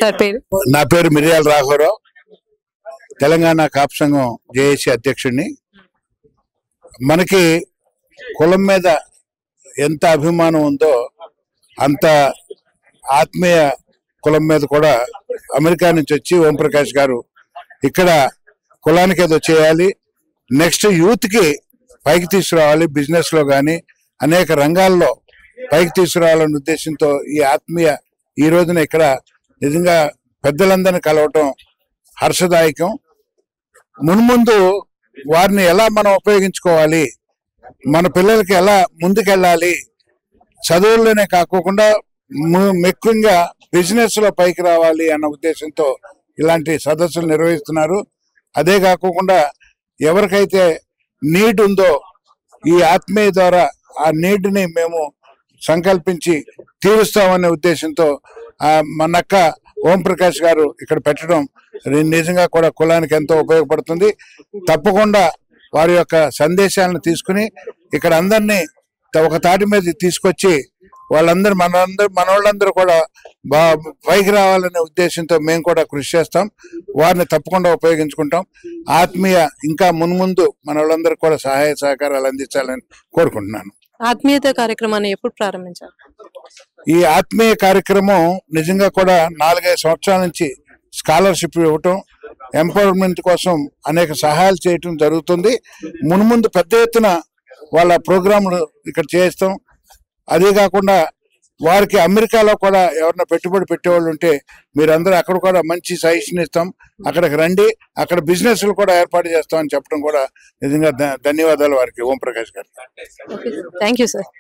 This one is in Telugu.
సార్ పేరు? నా పేరు మిరియాల రాఘవరావు, తెలంగాణ కాపు సంఘం జేఏసీ అధ్యక్షుడిని. మనకి కులం మీద ఎంత అభిమానం ఉందో అంత ఆత్మీయ కులం మీద కూడా అమెరికా నుంచి వచ్చి ఓంప్రకాష్ గారు ఇక్కడ కులానికి ఏదో చేయాలి, నెక్స్ట్ యూత్ కి పైకి తీసుకురావాలి, బిజినెస్ లో కానీ అనేక రంగాల్లో పైకి తీసుకురావాలనే ఉద్దేశంతో ఈ ఆత్మీయ ఈ రోజున ఇక్కడ నిజంగా పెద్దలందరినీ కలవటం హర్షదాయకం. మున్ముందు వారిని ఎలా మనం ఉపయోగించుకోవాలి, మన పిల్లలకి ఎలా ముందుకెళ్ళాలి, చదువుల్లోనే కాకుండా ముఖ్యంగా బిజినెస్ లో పైకి రావాలి అన్న ఉద్దేశంతో ఇలాంటి సదస్సులు నిర్వహిస్తున్నారు. అదే కాకుండా ఎవరికైతే నీడ్ ఉందో ఈ ఆత్మీయ ద్వారా ఆ నీడ్ని మేము సంకల్పించి తీరుస్తామనే ఉద్దేశంతో మనక్క ఓంప్రకాష్ గారు ఇక్కడ పెట్టడం నిజంగా కూడా కులానికి ఎంతో ఉపయోగపడుతుంది. తప్పకుండా వారి యొక్క సందేశాలను తీసుకుని ఇక్కడ అందరినీ ఒక తాటి మీద తీసుకొచ్చి వాళ్ళందరూ మనోళ్ళందరూ కూడా పైకి రావాలనే ఉద్దేశంతో మేము కూడా కృషి చేస్తాం. వారిని తప్పకుండా ఉపయోగించుకుంటాం. ఆత్మీయ ఇంకా మున్ముందు మన వాళ్ళందరూ కూడా సహాయ సహకారాలు అందించాలని కోరుకుంటున్నాను. ఆత్మీయత కార్యక్రమాన్ని ఎప్పుడు ప్రారంభించారు? ఈ ఆత్మీయ కార్యక్రమం నిజంగా కూడా 4-5 సంవత్సరాల నుంచి స్కాలర్షిప్ ఇవ్వటం, ఎంపవర్మెంట్ కోసం అనేక సహాయాలు చేయటం జరుగుతుంది. మున్ముందు పెద్ద ఎత్తున వాళ్ళ ప్రోగ్రాంలు ఇక్కడ చేస్తాం. అదే కాకుండా వారికి అమెరికాలో కూడా ఎవరైనా పెట్టుబడి పెట్టేవాళ్ళు ఉంటే మీరందరూ అక్కడ కూడా మంచి సజెషన్ ఇస్తాం, అక్కడికి రండి, అక్కడ బిజినెస్లు కూడా ఏర్పాటు చేస్తామని చెప్పడం కూడా నిజంగా ధన్యవాదాలు వారికి ఓంప్రకాష్ గారు. Thank you sir.